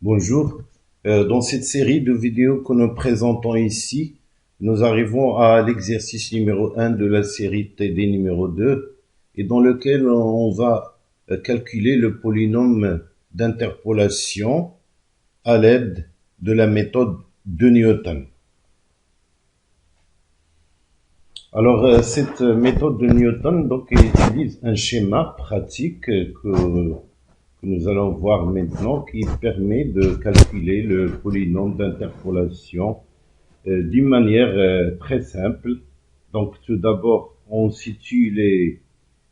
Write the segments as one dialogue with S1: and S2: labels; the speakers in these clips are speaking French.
S1: Bonjour. Dans cette série de vidéos que nous présentons ici, nous arrivons à l'exercice numéro 1 de la série TD numéro 2 et dans lequel on va calculer le polynôme d'interpolation à l'aide de la méthode de Newton. Alors, cette méthode de Newton donc utilise un schéma pratique que nous allons voir maintenant, qui permet de calculer le polynôme d'interpolation d'une manière très simple. Donc, tout d'abord, on situe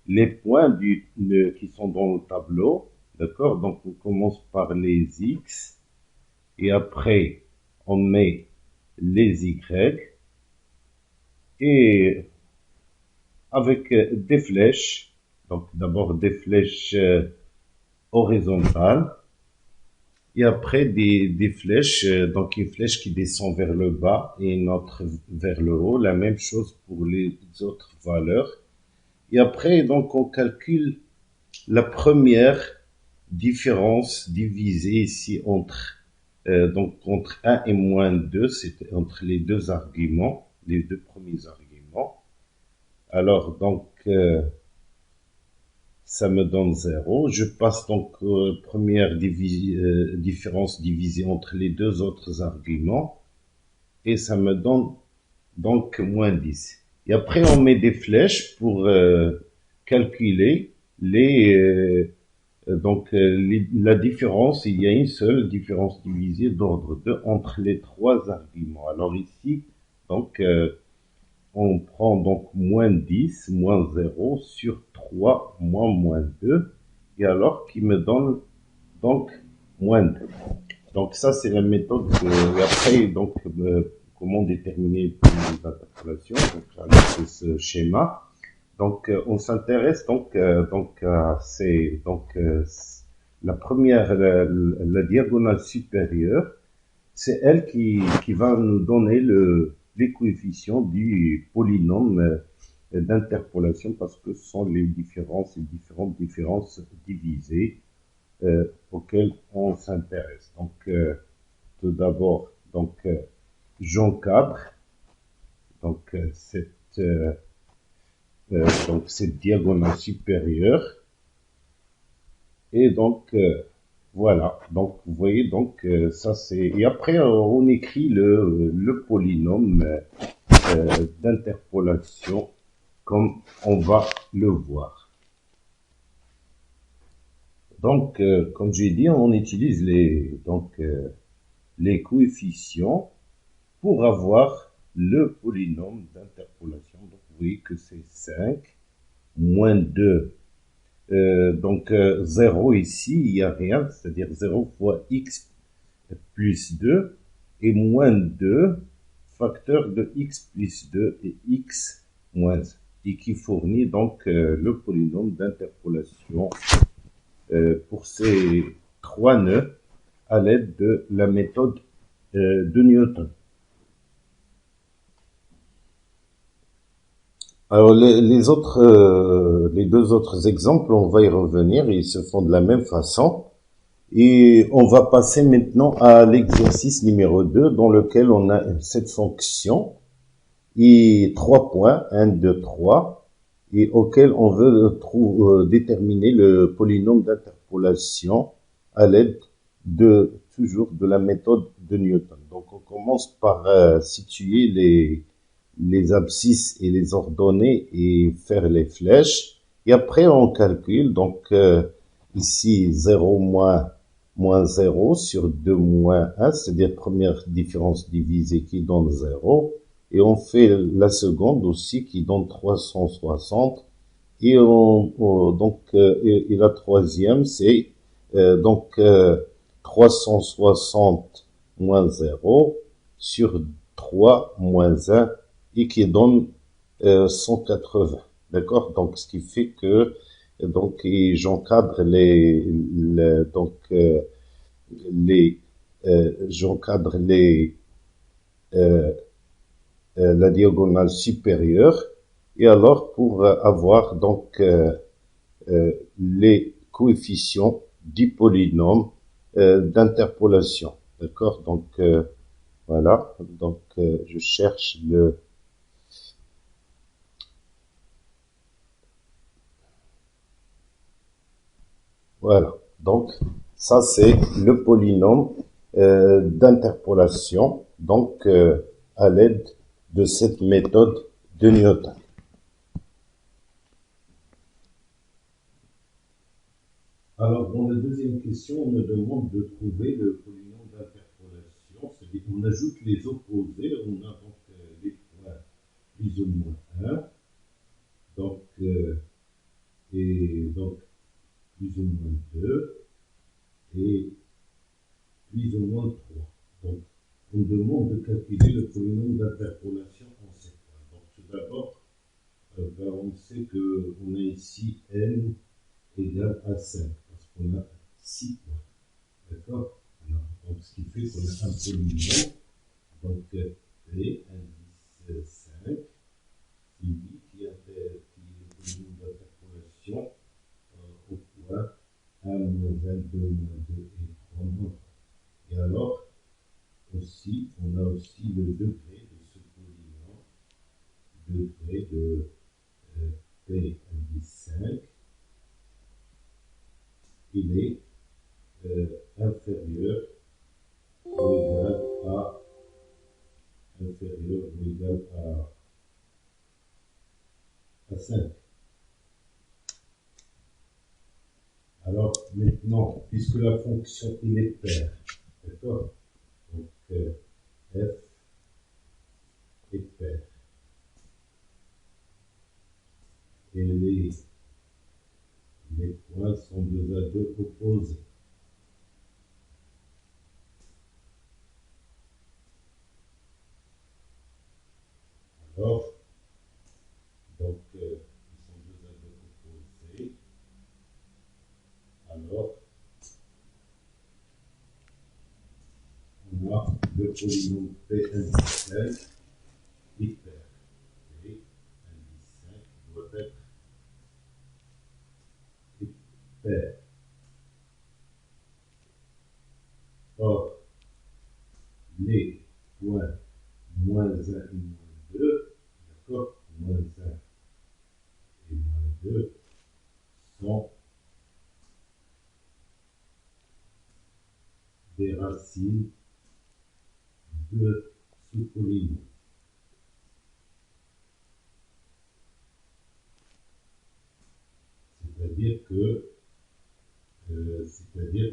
S1: les points qui sont dans le tableau, d'accord? Donc, on commence par les x, et après, on met les y, et avec des flèches, donc d'abord des flèches horizontales, et après des flèches, donc une flèche qui descend vers le bas et une autre vers le haut, la même chose pour les autres valeurs. Et après, donc, on calcule la première différence divisée ici entre 1 et moins 2, c'est entre les deux arguments, les deux premiers arguments. Alors, donc, ça me donne 0. Je passe donc première différence divisée entre les deux autres arguments, et ça me donne donc moins 10. Et après, on met des flèches pour calculer la différence. Il y a une seule différence divisée d'ordre 2 entre les trois arguments. Alors ici, donc, on prend donc moins 10, moins 0 sur 3 moins 2, et alors qui me donne donc moins 2. Donc ça, c'est la méthode et après, donc, comment déterminer les interpolations. Donc avec ce schéma, donc on s'intéresse donc à la première, la diagonale supérieure, c'est elle qui va nous donner les coefficients du polynôme d'interpolation, parce que ce sont les différentes différences divisées auxquelles on s'intéresse. Donc, tout d'abord, donc, j'encadre donc cette diagonale supérieure, et donc voilà, donc vous voyez, donc ça c'est, et après on écrit le polynôme d'interpolation comme on va le voir. Donc comme j'ai dit, on utilise les coefficients pour avoir le polynôme d'interpolation. Donc vous voyez que c'est 5 moins 2. Donc 0 ici, il n'y a rien, c'est-à-dire 0 fois x plus 2, et moins 2, facteur de x plus 2 et x moins 1, et qui fournit donc le polynôme d'interpolation pour ces trois nœuds à l'aide de la méthode de Newton. Alors les deux autres exemples, on va y revenir, ils se font de la même façon. Et on va passer maintenant à l'exercice numéro 2, dans lequel on a cette fonction et 3 points, 1, 2, 3, et auquel on veut déterminer le polynôme d'interpolation à l'aide toujours de la méthode de Newton. Donc on commence par situer les abscisses et les ordonnées et faire les flèches, et après on calcule, donc ici 0 moins 0 sur 2 moins 1, c'est-à-dire première différence divisée qui donne 0, et on fait la seconde aussi qui donne 360, et et la troisième c'est 360 moins 0 sur 3 moins 1, et qui donne 180. D'accord? Donc ce qui fait que j'encadre j'encadre la diagonale supérieure, et alors pour avoir donc les coefficients du polynôme d'interpolation. D'accord? Donc, voilà. Donc, je cherche le... Voilà. Donc, ça, c'est le polynôme d'interpolation, donc à l'aide de cette méthode de Newton. Alors, dans la deuxième question, on me demande de trouver le polynôme d'interpolation, c'est-à-dire qu'on ajoute les opposés, on a donc les points plus ou moins 1, donc, et donc plus ou moins 2, et plus ou moins 3. Donc, on demande de calculer le polynôme d'interpolation en ces points. Donc, tout d'abord, on sait qu'on a ici n égale à 5, parce qu'on a 6 points. D'accord? Donc, ce qui fait qu'on a un polynôme. Donc, P indice 5, qui est le polynôme d'interpolation au point 1, moins 1, 2, moins 2 et 3, moins 3. Et alors, aussi, on a aussi le degré de ce polynôme, degré de P indice 5, il est inférieur ou égal à inférieur ou égal à 5. Alors maintenant, puisque la fonction il est paire, d'accord? Donc f est paire. Et les points sont 2 à 2 opposés. Alors, donc, ils sont 2 à 2 opposés. Alors, on a le polynôme P indice 5 hyper. P indice 5 doit être hyper. Or, les points moins 1 et moins 2, d'accord, moins 1 et moins 2 sont des racines de ce polynôme. C'est-à-dire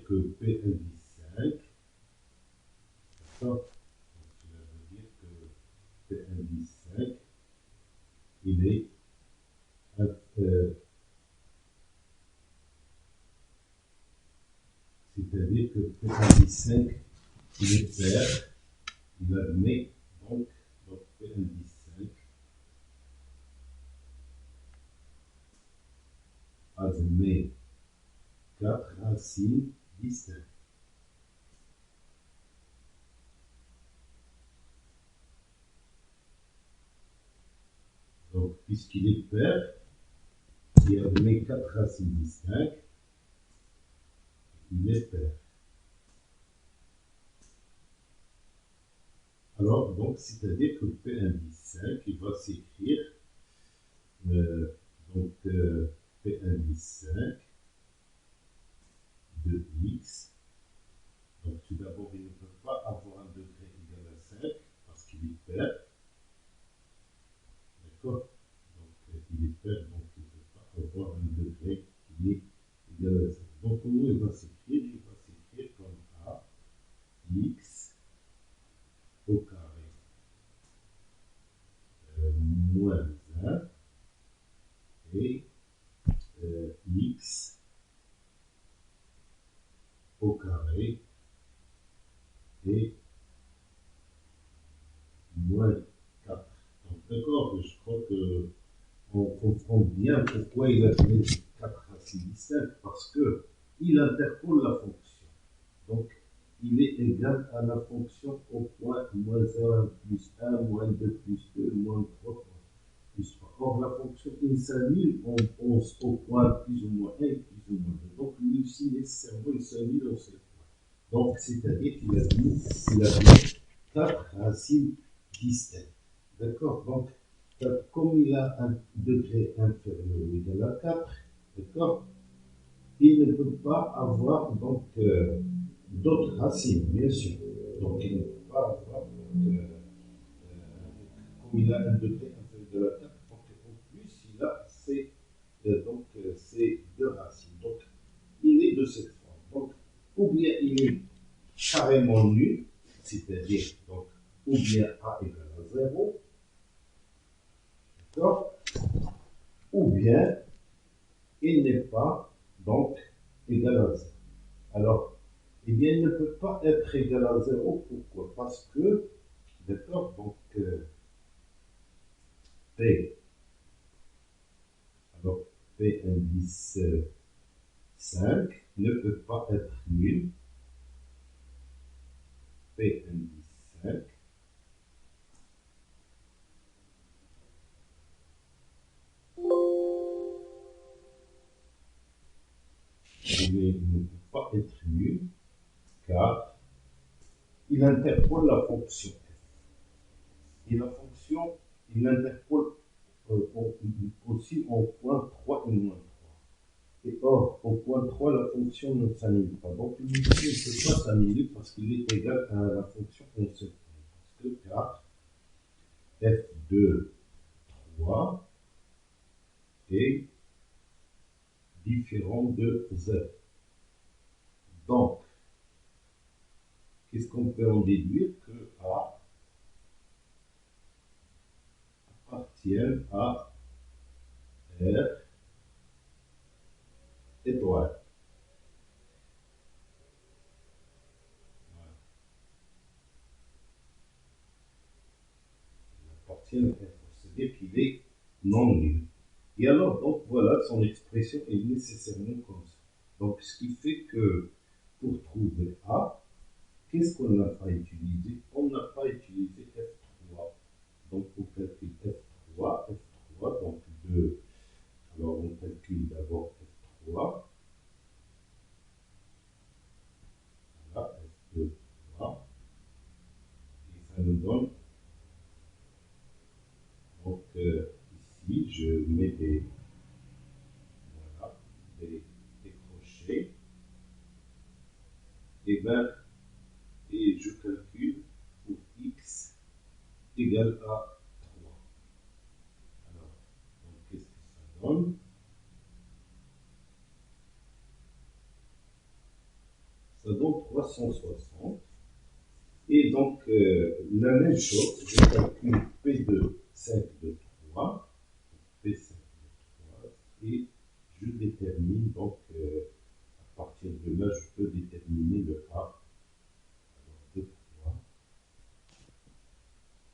S1: que P indice 5, d'accord, donc cela veut dire que P indice 5, il est c'est-à-dire que P indice 5, il est pair, il admet donc P indice 5 admet 4 racines distinctes. Donc, puisqu'il est pair, il admet 4 racines distinctes, il est pair. Alors, donc, c'est-à-dire que P indice 5, il va s'écrire donc P indice 5 de x. Donc, tout d'abord, il ne peut pas avoir un degré égal à 5 parce qu'il est pair. D'accord? Donc, il est pair, donc il ne peut pas avoir un degré qui est égal à 5. Donc, comment il va s'écrire? Il va s'écrire comme A, x au carré moins 1 et x au carré et moins 4. Donc, d'accord, je crois qu'on comprend bien pourquoi il a donné 4 racines distinctes, parce qu'il interpole la fonction. Donc, il est égal à la fonction au point moins 1 plus 1, moins 2 plus 2, moins 3 plus 3. Or, la fonction, il s'annule au point plus ou moins 1 et plus ou moins 2. Donc, lui aussi, nécessairement, il s'annule en ces points. Donc, c'est-à-dire qu'il a bien 4 racines distinctes. D'accord? Donc, comme il a un degré inférieur ou égal à 4, d'accord? Il ne peut pas avoir donc d'autres racines, bien sûr. Donc, il ne peut pas avoir comme il a un degré inférieur de la 4, donc en plus, il a ces deux racines. Donc, il est de cette forme. Donc, ou bien il est carrément nul, c'est-à-dire, donc, ou bien A égale à 0, d'accord? Ou bien il n'est pas, donc, égal à 0. Alors, eh bien, il ne peut pas être égal à 0, pourquoi? Parce que, d'accord, donc, P, alors, P indice 5 ne peut pas être nul. P indice 5 il ne peut pas être nul car il interpole la fonction f. Et la fonction, il interpole aussi au point 3 et moins 3. Et or, au point 3, la fonction ne s'annule pas. Donc, l'unité ne peut pas s'annuler parce qu'il est égal à la fonction en ce point. Parce que car f de 3 est différent de z. Donc, qu'est-ce qu'on peut en déduire? Que A appartient à R étoile. Il appartient à R, c'est-à-dire qu'il est non nul. Et alors, donc voilà, son expression est nécessairement comme ça. Donc, ce qui fait que pour trouver A, qu'est-ce qu'on n'a pas utilisé? On n'a pas utilisé F3. Donc, on calcule F3, F3, donc 2. Alors, on calcule d'abord F3. Voilà, F2, 3. Et ça nous donne, donc ici, je mets voilà, des crochets. Et ben, et je calcule pour x égale à 3. Alors, qu'est-ce que ça donne? Ça donne 360. Et donc, la même chose, je calcule P de 5 de 3, P5 de 3, et je détermine, donc, à partir de là, je peux déterminer le A. Alors, de 3.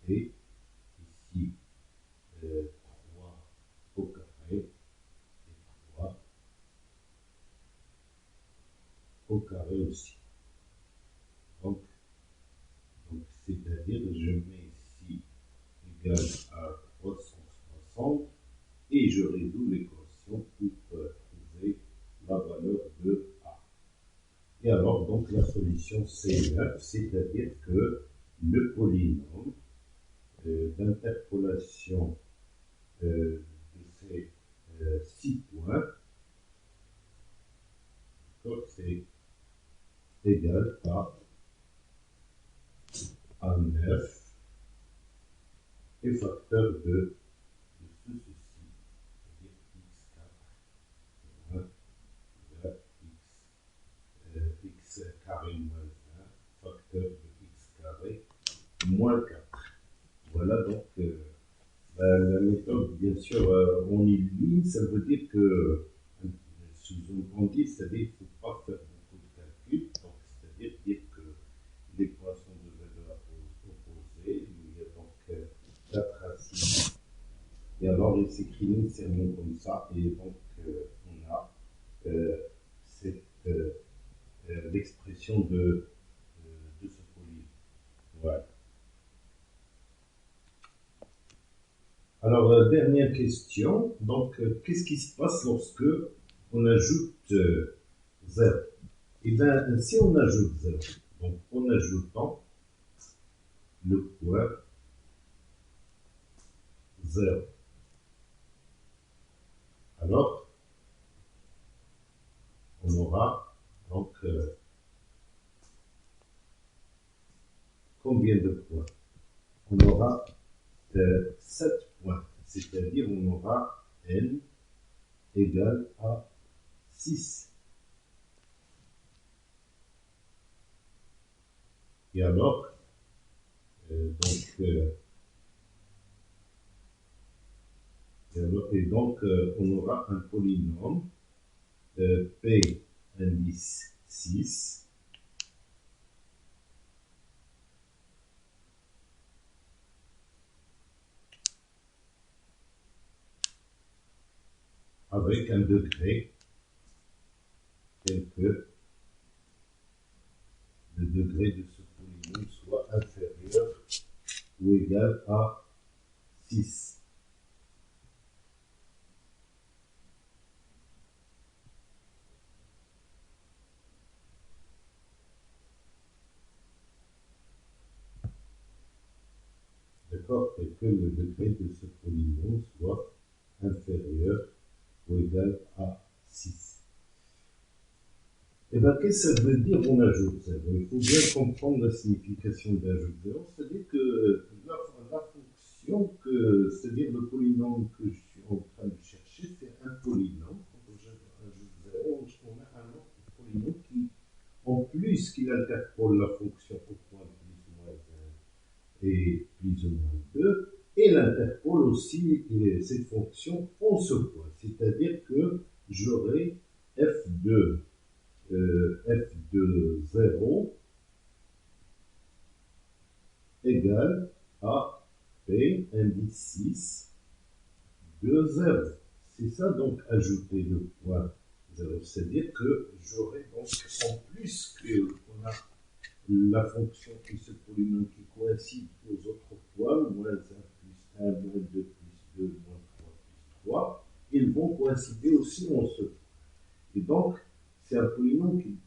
S1: Et ici, 3 au carré, et 3 au carré aussi. Donc c'est-à-dire, je mets ici égal à 360 et je résous l'équation pour trouver la valeur de A. Et alors, donc, la solution C9, c'est-à-dire que le polynôme d'interpolation de ces 6 points, c'est égal à 9 et facteur de ceci, c'est-à-dire x4 moins x carré moins 1, facteur de x carré moins 4. Voilà donc la méthode, bien sûr, on élimine, ça veut dire que, sous-entendu, c'est-à-dire qu'il ne faut pas faire beaucoup de calculs, donc c'est-à-dire dire que les points sont de valeurs opposées, il y a donc 4 racines. Et alors, il s'écrit nécessairement comme ça, et donc on a cette l'expression de ce polynôme. Voilà. Alors, dernière question. Donc, qu'est-ce qui se passe lorsque on ajoute z? Et bien, si on ajoute 0, donc en ajoutant le point 0, alors on aura donc combien de points? On aura 7 points, c'est-à-dire on aura n égale à 6. Et alors, on aura un polynôme P indice 6 avec un degré tel que le degré de ce polynôme soit inférieur ou égal à 6. D'accord? Et que le degré de ce polynôme soit inférieur ou égal à 6. Et bien, qu'est-ce que ça veut dire on ajoute 0? Il faut bien comprendre la signification d'ajout 0, c'est-à-dire que la fonction, c'est-à-dire le polynôme que je suis en train de chercher, c'est un polynôme. Quand on ajoute 0, on a un autre polynôme qui, en plus qu'il interpole la fonction au point plus ou moins 1 et plus ou moins 2, et interpole aussi cette fonction en ce point. C'est-à-dire que j'aurai f de 0 égale à P indice 6 de 0. C'est ça donc ajouter le point 0. C'est-à-dire que j'aurai donc en plus qu'on a la fonction qui se polynôme qui coïncide aux autres points, moins 1 plus 1, moins 2 plus 2, moins 3 plus 3, ils vont coïncider aussi en ce point. Et donc, c'est un polynôme qui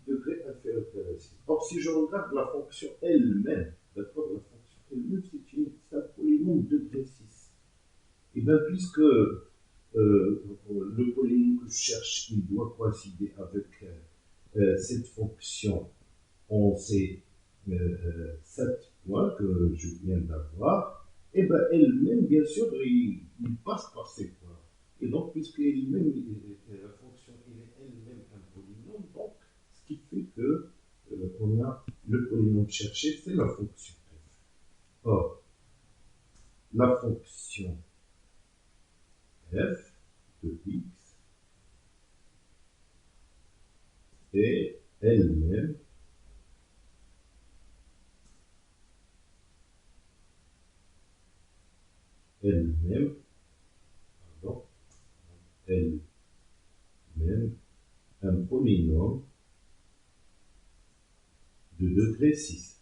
S1: devrait inférieur à 6. Or, si je regarde la fonction elle-même, d'accord, la fonction elle-même, c'est un polynôme de degré 6. Et bien, puisque le polynôme que je cherche, il doit coïncider avec cette fonction en ces 7 points que je viens d'avoir, et bien elle-même, bien sûr, il passe par ces points. Et donc, puisque elle-même, la fonction est elle-même un polynôme, donc, ce qui fait que on a le polynôme cherché, c'est la fonction f. Or, la fonction f de x est elle-même pardon, elle-même un polynôme de degré 6.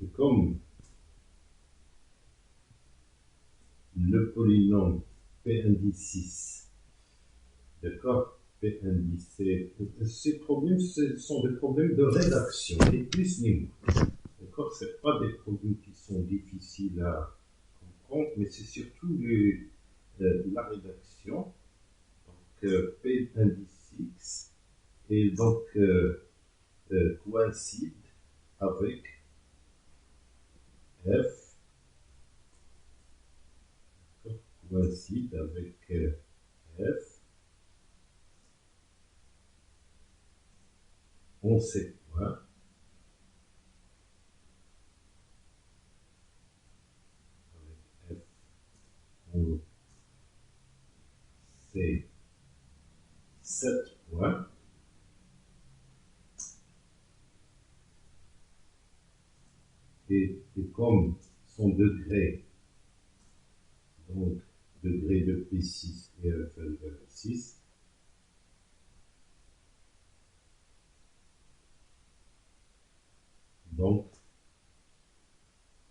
S1: Et comme le polynôme P indice 6, d'accord, P indice, ces problèmes, ce sont des problèmes de rédaction, ni plus ni moins. D'accord, ce pas des problèmes qui sont difficiles à comprendre, mais c'est surtout la rédaction. Donc, P indice 6, et donc coïncide avec F, coïncide avec F, on sait point, avec F, on sait 7 points, et comme son degré, donc degré de P6 est inférieur à 6, donc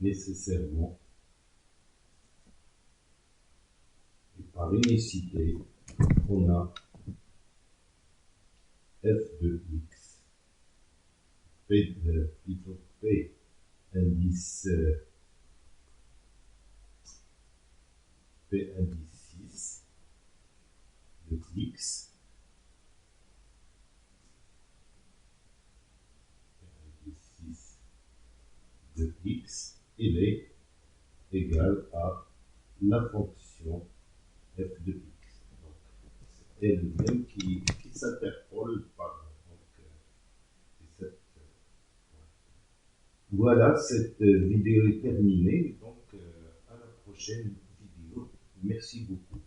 S1: nécessairement, et par unicité, on a f de x, plutôt p indice p indice 6 de x, de x, il est égal à la fonction f de x. Donc, c'est elle-même qui s'interpole par cette. Voilà, cette vidéo est terminée. Donc, à la prochaine vidéo. Merci beaucoup.